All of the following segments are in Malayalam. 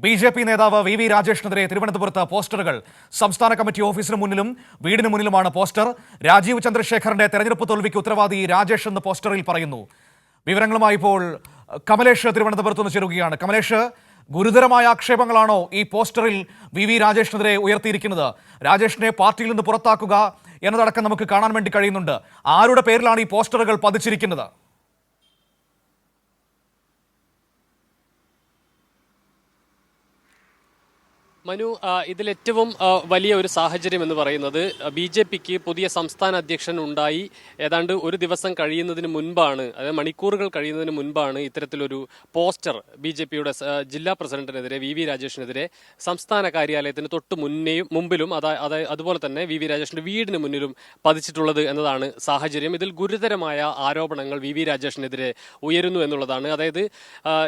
ബി.ജെ.പി. നേതാവ് വി രാജേഷിനെതിരെ തിരുവനന്തപുരത്ത് പോസ്റ്ററുകൾ. സംസ്ഥാന കമ്മിറ്റി ഓഫീസിന് മുന്നിലും വീടിന് മുന്നിലുമാണ് പോസ്റ്റർ. രാജീവ് ചന്ദ്രശേഖറിന്റെ തെരഞ്ഞെടുപ്പ് തോൽവിക്ക് ഉത്തരവാദി രാജേഷ് എന്ന് പോസ്റ്ററിൽ പറയുന്നു. വിവരങ്ങളുമായി ഇപ്പോൾ കമലേഷ് തിരുവനന്തപുരത്ത് നിന്ന് ചേരുകയാണ്. കമലേഷ്, ഗുരുതരമായ ആക്ഷേപങ്ങളാണോ ഈ പോസ്റ്ററിൽ വി രാജേഷിനെതിരെ ഉയർത്തിയിരിക്കുന്നത്? രാജേഷിനെ പാർട്ടിയിൽ നിന്ന് പുറത്താക്കുക എന്നതടക്കം നമുക്ക് കാണാൻ വേണ്ടി കഴിയുന്നുണ്ട്. ആരുടെ പേരിലാണ് ഈ പോസ്റ്ററുകൾ പതിച്ചിരിക്കുന്നത്? മനു, ഇതിലേറ്റവും വലിയ ഒരു സാഹചര്യം എന്ന് പറയുന്നത് ബി.ജെ.പിക്ക് പുതിയ സംസ്ഥാന അധ്യക്ഷൻ ഉണ്ടായി ഏതാണ്ട് ഒരു ദിവസം കഴിയുന്നതിന് മുൻപാണ്, അതായത് മണിക്കൂറുകൾ കഴിയുന്നതിന് മുൻപാണ് ഇത്തരത്തിലൊരു പോസ്റ്റർ ബി.ജെ.പിയുടെ ജില്ലാ പ്രസിഡന്റിനെതിരെ വി രാജേഷിനെതിരെ സംസ്ഥാന കാര്യാലയത്തിന് തൊട്ട് മുമ്പിലും അതുപോലെ തന്നെ വി രാജേഷിന്റെ വീടിന് മുന്നിലും പതിച്ചിട്ടുള്ളത് എന്നതാണ് സാഹചര്യം. ഇതിൽ ഗുരുതരമായ ആരോപണങ്ങൾ വി രാജേഷിനെതിരെ ഉയരുന്നു എന്നുള്ളതാണ്. അതായത്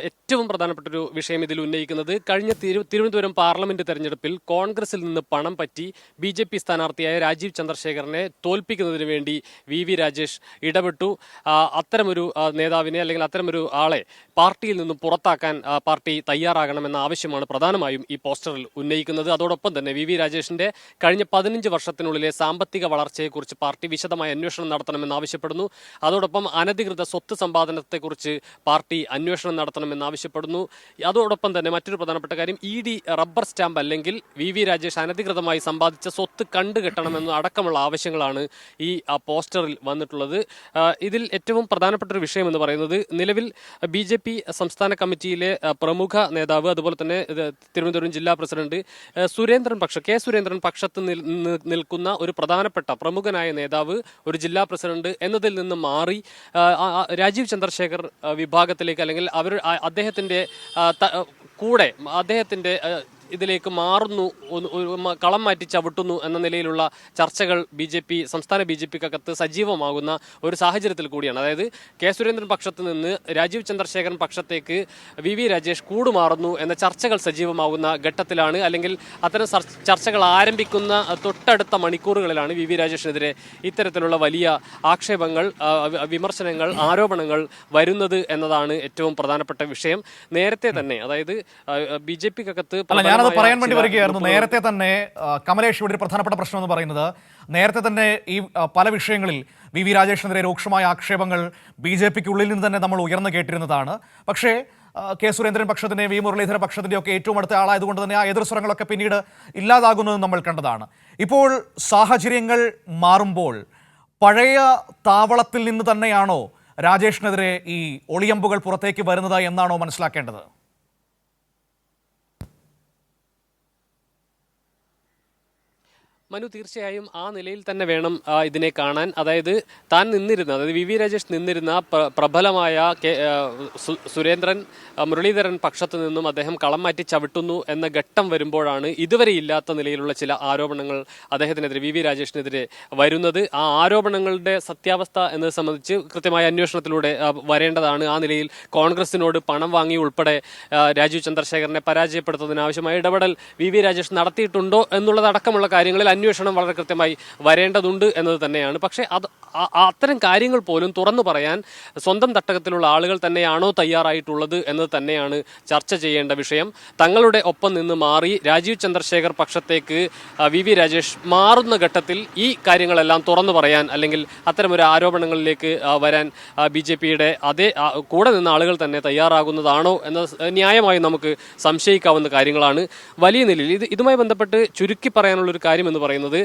ഏറ്റവും പ്രധാനപ്പെട്ട ഒരു വിഷയം ഇതിൽ ഉന്നയിക്കുന്നത് കഴിഞ്ഞ തിരുവനന്തപുരം പാർലമെന്റ് തെരഞ്ഞെടുപ്പിൽ കോൺഗ്രസിൽ നിന്ന് പണം പറ്റി ബി.ജെ.പി. സ്ഥാനാർത്ഥിയായ രാജീവ് ചന്ദ്രശേഖറിനെ തോൽപ്പിക്കുന്നതിന് വേണ്ടി വി രാജേഷ് ഇടപെട്ടു. അത്തരമൊരു നേതാവിനെ അല്ലെങ്കിൽ അത്തരമൊരു ആളെ പാർട്ടിയിൽ നിന്നും പുറത്താക്കാൻ പാർട്ടി തയ്യാറാകണമെന്ന ആവശ്യമാണ് പ്രധാനമായും ഈ പോസ്റ്ററിൽ ഉന്നയിക്കുന്നത്. അതോടൊപ്പം തന്നെ വി രാജേഷിന്റെ കഴിഞ്ഞ 15 വർഷത്തിനുള്ളിലെ സാമ്പത്തിക വളർച്ചയെക്കുറിച്ച് പാർട്ടി വിശദമായ അന്വേഷണം നടത്തണമെന്ന് ആവശ്യപ്പെടുന്നു. അതോടൊപ്പം അനധികൃത സ്വത്ത് സമ്പാദനത്തെക്കുറിച്ച് പാർട്ടി അന്വേഷണം നടത്തണമെന്ന് ആവശ്യപ്പെടുന്നു. അതോടൊപ്പം തന്നെ മറ്റൊരു പ്രധാനപ്പെട്ട കാര്യം ഇ.ഡി. റബ്ബർ സ്റ്റാമ്പ് അല്ലെങ്കിൽ വി രാജേഷ് അനധികൃതമായി സമ്പാദിച്ച സ്വത്ത് കണ്ടുകെട്ടണമെന്ന അടക്കമുള്ള ആവശ്യങ്ങളാണ് ഈ പോസ്റ്ററിൽ വന്നിട്ടുള്ളത്. ഇതിൽ ഏറ്റവും പ്രധാനപ്പെട്ട ഒരു വിഷയം എന്ന് പറയുന്നത് നിലവിൽ ബി.ജെ.പി. സംസ്ഥാന കമ്മിറ്റിയിലെ പ്രമുഖ നേതാവ്, അതുപോലെ തന്നെ തിരുവനന്തപുരം ജില്ലാ പ്രസിഡന്റ് കെ സുരേന്ദ്രൻ പക്ഷത്ത് നിൽക്കുന്ന ഒരു പ്രധാനപ്പെട്ട പ്രമുഖനായ നേതാവ്, ഒരു ജില്ലാ പ്രസിഡന്റ് എന്നതിൽ നിന്ന് മാറി രാജീവ് ചന്ദ്രശേഖർ വിഭാഗത്തിലേക്ക് അല്ലെങ്കിൽ അദ്ദേഹത്തിന്റെ കൂടെ അദ്ദേഹത്തിന്റെ ഇതിലേക്ക് മാറുന്നു, കളം മാറ്റി ചവിട്ടുന്നു എന്ന നിലയിലുള്ള ചർച്ചകൾ സംസ്ഥാന ബി.ജെ.പിക്കകത്ത് സജീവമാകുന്ന ഒരു സാഹചര്യത്തിൽ കൂടിയാണ്. അതായത് കെ സുരേന്ദ്രൻ പക്ഷത്ത് നിന്ന് രാജീവ് ചന്ദ്രശേഖരൻ പക്ഷത്തേക്ക് വി രാജേഷ് കൂടുമാറുന്നു എന്ന ചർച്ചകൾ സജീവമാകുന്ന ഘട്ടത്തിലാണ്, അല്ലെങ്കിൽ അത്തരം ചർച്ചകൾ ആരംഭിക്കുന്ന തൊട്ടടുത്ത മണിക്കൂറുകളിലാണ് വി രാജേഷിനെതിരെ ഇത്തരത്തിലുള്ള വലിയ ആക്ഷേപങ്ങൾ, വിമർശനങ്ങൾ, ആരോപണങ്ങൾ വരുന്നത് എന്നതാണ് ഏറ്റവും പ്രധാനപ്പെട്ട വിഷയം. നേരത്തെ തന്നെ, അതായത് ബി.ജെ.പിക്കകത്ത് ഞാനത് പറയാൻ വേണ്ടി വരികയായിരുന്നു. നേരത്തെ തന്നെ കമലേഷ്, ഇവിടെ ഒരു പ്രധാനപ്പെട്ട പ്രശ്നം എന്ന് പറയുന്നത്, നേരത്തെ തന്നെ ഈ പല വിഷയങ്ങളിൽ വി രാജേഷിനെതിരെ രൂക്ഷമായ ആക്ഷേപങ്ങൾ ബി.ജെ.പിക്ക് ഉള്ളിൽ നിന്ന് തന്നെ നമ്മൾ ഉയർന്നു കേട്ടിരുന്നതാണ്. പക്ഷേ കെ സുരേന്ദ്രൻ പക്ഷത്തിന്റെ, വി മുരളീധര പക്ഷത്തിന്റെ ഒക്കെ ഏറ്റവും അടുത്ത ആളായതുകൊണ്ട് തന്നെ ആ എതിർസ്വരങ്ങളൊക്കെ പിന്നീട് ഇല്ലാതാകുന്നത് നമ്മൾ കണ്ടതാണ്. ഇപ്പോൾ സാഹചര്യങ്ങൾ മാറുമ്പോൾ പഴയ താവളത്തിൽ നിന്ന് തന്നെയാണോ രാജേഷിനെതിരെ ഈ ഒളിയമ്പുകൾ പുറത്തേക്ക് വരുന്നത് എന്നാണോ മനസ്സിലാക്കേണ്ടത്? മനു, തീർച്ചയായും ആ നിലയിൽ തന്നെ വേണം ഇതിനെ കാണാൻ. അതായത് അതായത് വി രാജേഷ് നിന്നിരുന്ന പ്രബലമായ സുരേന്ദ്രൻ, മുരളീധരൻ പക്ഷത്തു നിന്നും അദ്ദേഹം കളം മാറ്റി ചവിട്ടുന്നു എന്ന ഘട്ടം വരുമ്പോഴാണ് ഇതുവരെ ഇല്ലാത്ത നിലയിലുള്ള ചില ആരോപണങ്ങൾ അദ്ദേഹത്തിനെതിരെ, വി രാജേഷിനെതിരെ വരുന്നത്. ആ ആരോപണങ്ങളുടെ സത്യാവസ്ഥ എന്നത് സംബന്ധിച്ച് കൃത്യമായ അന്വേഷണത്തിലൂടെ വരേണ്ടതാണ്. ആ നിലയിൽ കോൺഗ്രസിനോട് പണം വാങ്ങി ഉൾപ്പെടെ രാജീവ് ചന്ദ്രശേഖരനെ പരാജയപ്പെടുത്തുന്നതിന് ആവശ്യമായ ഇടപെടൽ വി രാജേഷ് നടത്തിയിട്ടുണ്ടോ എന്നുള്ളതടക്കമുള്ള കാര്യങ്ങളിൽ അന്വേഷണം വളരെ കൃത്യമായി വരേണ്ടതുണ്ട് എന്നത് തന്നെയാണ്. പക്ഷേ അത്തരം കാര്യങ്ങൾ പോലും തുറന്നു പറയാൻ സ്വന്തം തട്ടകത്തിലുള്ള ആളുകൾ തന്നെയാണോ തയ്യാറായിട്ടുള്ളത് എന്നത് തന്നെയാണ് ചർച്ച ചെയ്യേണ്ട വിഷയം. തങ്ങളുടെ ഒപ്പം നിന്ന് മാറി രാജീവ് ചന്ദ്രശേഖർ പക്ഷത്തേക്ക് വി രാജേഷ് മാറുന്ന ഘട്ടത്തിൽ ഈ കാര്യങ്ങളെല്ലാം തുറന്നു പറയാൻ, അല്ലെങ്കിൽ അത്തരമൊരു ആരോപണങ്ങളിലേക്ക് വരാൻ ബി.ജെ.പിയുടെ കൂടെ നിന്ന ആളുകൾ തന്നെ തയ്യാറാകുന്നതാണോ എന്നത് ന്യായമായി നമുക്ക് സംശയിക്കാവുന്ന കാര്യങ്ങളാണ്. വലിയ നിലയിൽ ഇതുമായി ബന്ധപ്പെട്ട് ചുരുക്കി പറയാനുള്ളൊരു കാര്യം എന്ന് പറയുന്നത്,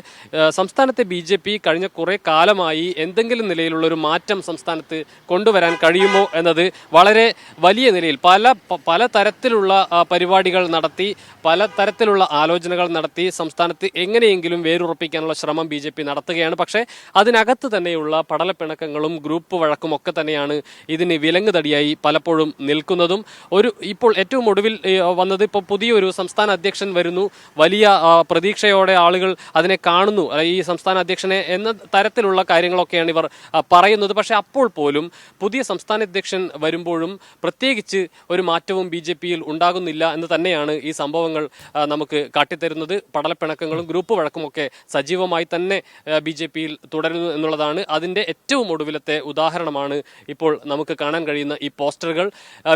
സംസ്ഥാനത്തെ ബി.ജെ.പി. കഴിഞ്ഞ കുറെ കാലമായി എന്തെങ്കിലും നിലയിലുള്ള ഒരു മാറ്റം സംസ്ഥാനത്ത് കൊണ്ടുവരാൻ കഴിയുമോ എന്നത് വളരെ വലിയ നിലയിൽ പല തരത്തിലുള്ള പരിപാടികൾ നടത്തി, പല തരത്തിലുള്ള ആലോചനകൾ നടത്തി സംസ്ഥാനത്ത് എങ്ങനെയെങ്കിലും വേരുറപ്പിക്കാനുള്ള ശ്രമം ബി.ജെ.പി. നടത്തുകയാണ്. പക്ഷേ അതിനകത്ത് തന്നെയുള്ള പടലപ്പിണക്കങ്ങളും ഗ്രൂപ്പ് വഴക്കും ഒക്കെ തന്നെയാണ് ഇതിന് വിലങ്ങുതടിയായി പലപ്പോഴും നിൽക്കുന്നതും. ഇപ്പോൾ ഏറ്റവും ഒടുവിൽ വന്നത്, ഇപ്പോൾ പുതിയൊരു സംസ്ഥാന അധ്യക്ഷൻ വരുന്നു, വലിയ പ്രതീക്ഷയോടെ ആളുകൾ അതിനെ കാണുന്നു, ഈ സംസ്ഥാന അധ്യക്ഷനെ എന്ന തരത്തിലുള്ള കാര്യങ്ങളൊക്കെയാണ് ഇവർ പറയുന്നത്. പക്ഷേ അപ്പോൾ പോലും പുതിയ സംസ്ഥാന അധ്യക്ഷൻ വരുമ്പോഴും പ്രത്യേകിച്ച് ഒരു മാറ്റവും BJP-യിൽ ഉണ്ടാകുന്നില്ല എന്ന് തന്നെയാണ് ഈ സംഭവങ്ങൾ നമുക്ക് കാട്ടിത്തരുന്നത്. പടലപ്പിണക്കങ്ങളും ഗ്രൂപ്പ് വഴക്കുമൊക്കെ സജീവമായി തന്നെ BJP-യിൽ തുടരുന്നു എന്നുള്ളതാണ് അതിന്റെ ഏറ്റവും ഒടുവിലത്തെ ഉദാഹരണമാണ് ഇപ്പോൾ നമുക്ക് കാണാൻ കഴിയുന്ന ഈ പോസ്റ്ററുകൾ.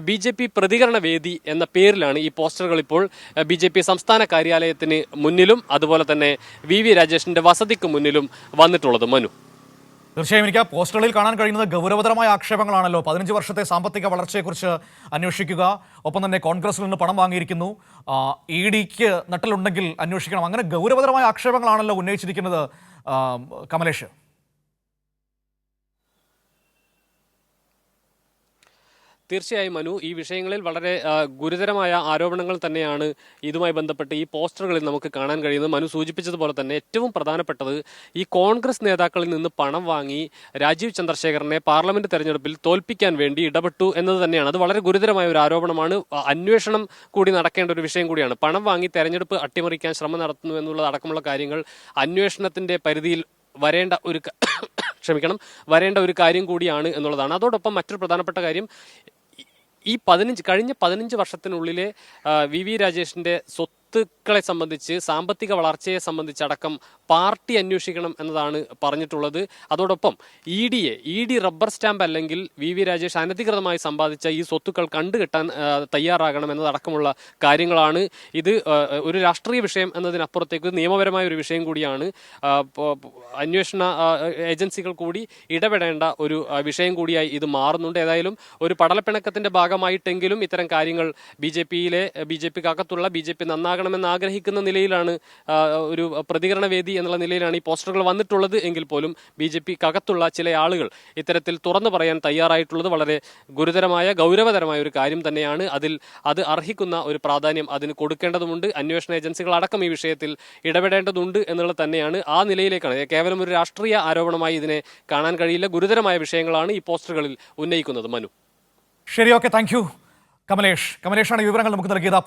BJP പ്രതികരണ വേദി എന്ന പേരിലാണ് ഈ പോസ്റ്ററുകൾ ഇപ്പോൾ BJP സംസ്ഥാന കാര്യാലയത്തിന് മുന്നിലും അതുപോലെ തന്നെ VV രാജേഷിന്റെ വസതിക്ക് മുന്നിലും വന്നിട്ടുള്ളത്. മനു, തീർച്ചയായും എനിക്ക് പോസ്റ്ററുകളിൽ കാണാൻ കഴിയുന്നത് ഗൗരവതരമായ ആക്ഷേപങ്ങളാണല്ലോ. 15 വർഷത്തെ സാമ്പത്തിക വളർച്ചയെക്കുറിച്ച് അന്വേഷിക്കുക, ഒപ്പം തന്നെ കോൺഗ്രസിൽ നിന്ന് പണം വാങ്ങിയിരിക്കുന്നു, ED-ക്ക് നട്ടലുണ്ടെങ്കിൽ അന്വേഷിക്കണം, അങ്ങനെ ഗൗരവതരമായ ആക്ഷേപങ്ങളാണല്ലോ ഉന്നയിച്ചിരിക്കുന്നത് കമലേഷ്. തീർച്ചയായും മനു, ഈ വിഷയങ്ങളിൽ വളരെ ഗുരുതരമായ ആരോപണങ്ങൾ തന്നെയാണ് ഇതുമായി ബന്ധപ്പെട്ട് ഈ പോസ്റ്ററുകളിൽ നമുക്ക് കാണാൻ കഴിയുന്നത്. മനു സൂചിപ്പിച്ചതുപോലെ തന്നെ ഏറ്റവും പ്രധാനപ്പെട്ടത് ഈ കോൺഗ്രസ് നേതാക്കളിൽ നിന്ന് പണം വാങ്ങി രാജീവ് ചന്ദ്രശേഖരനെ പാർലമെന്റ് തെരഞ്ഞെടുപ്പിൽ തോൽപ്പിക്കാൻ വേണ്ടി ഇടപെട്ടു എന്നത് തന്നെയാണ്. അത് വളരെ ഗുരുതരമായ ഒരു ആരോപണമാണ്. അന്വേഷണം കൂടി നടക്കേണ്ട ഒരു വിഷയം കൂടിയാണ്. പണം വാങ്ങി തെരഞ്ഞെടുപ്പ് അട്ടിമറിക്കാൻ ശ്രമം നടത്തുന്നു എന്നുള്ളത് അടക്കമുള്ള കാര്യങ്ങൾ അന്വേഷണത്തിന്റെ പരിധിയിൽ വരേണ്ട ഒരു കാര്യം കൂടിയാണ് എന്നുള്ളതാണ്. അതോടൊപ്പം മറ്റൊരു പ്രധാനപ്പെട്ട കാര്യം, ഈ കഴിഞ്ഞ 15 വർഷത്തിനുള്ളിലെ VV രാജേഷിന്റെ സ്വത്തുക്കളെ സംബന്ധിച്ച്, സാമ്പത്തിക വളർച്ചയെ സംബന്ധിച്ചടക്കം പാർട്ടി അന്വേഷിക്കണം എന്നതാണ് പറഞ്ഞിട്ടുള്ളത്. അതോടൊപ്പം ED റബ്ബർ സ്റ്റാമ്പ് അല്ലെങ്കിൽ VV രാജേഷ് അനധികൃതമായി സമ്പാദിച്ച ഈ സ്വത്തുക്കൾ കണ്ടുകെട്ടാൻ തയ്യാറാകണം എന്നതടക്കമുള്ള കാര്യങ്ങളാണ്. ഇത് ഒരു രാഷ്ട്രീയ വിഷയം എന്നതിനപ്പുറത്തേക്ക് നിയമപരമായ ഒരു വിഷയം കൂടിയാണ്. അന്വേഷണ ഏജൻസികൾ കൂടി ഇടപെടേണ്ട ഒരു വിഷയം കൂടിയായി ഇത് മാറുന്നുണ്ട്. ഏതായാലും ഒരു പടലപ്പിണക്കത്തിന്റെ ഭാഗമായിട്ടെങ്കിലും ഇത്തരം കാര്യങ്ങൾ BJP-ക്കകത്തുള്ള BJP നന്നാകണമെന്ന് ആഗ്രഹിക്കുന്ന നിലയിലാണ്, ഒരു പ്രതികരണ വേദി എന്നുള്ള നിലയിലാണ് ഈ പോസ്റ്ററുകൾ വന്നിട്ടുള്ളത് എങ്കിൽ പോലും BJP-ക്കകത്തുള്ള ചില ആളുകൾ ഇത്തരത്തിൽ തുറന്നു പറയാൻ തയ്യാറായിട്ടുള്ളത് വളരെ ഗൗരവതരമായ ഒരു കാര്യം തന്നെയാണ്. അത് അർഹിക്കുന്ന ഒരു പ്രാധാന്യം അതിന് കൊടുക്കേണ്ടതുണ്ട്. അന്വേഷണ ഏജൻസികൾ അടക്കം ഈ വിഷയത്തിൽ ഇടപെടേണ്ടതുണ്ട് എന്നുള്ളത് തന്നെയാണ്. ആ നിലയിലേക്കാണ്, കേവലം ഒരു രാഷ്ട്രീയ ആരോപണമായി ഇതിനെ കാണാൻ കഴിയില്ല. ഗുരുതരമായ വിഷയങ്ങളാണ് ഈ പോസ്റ്ററുകളിൽ ഉന്നയിക്കുന്നത്. മനു, ശരി, ഓക്കെ, താങ്ക് യു കമലേഷാണ് വിവരങ്ങൾ നമുക്ക് നൽകിയത്.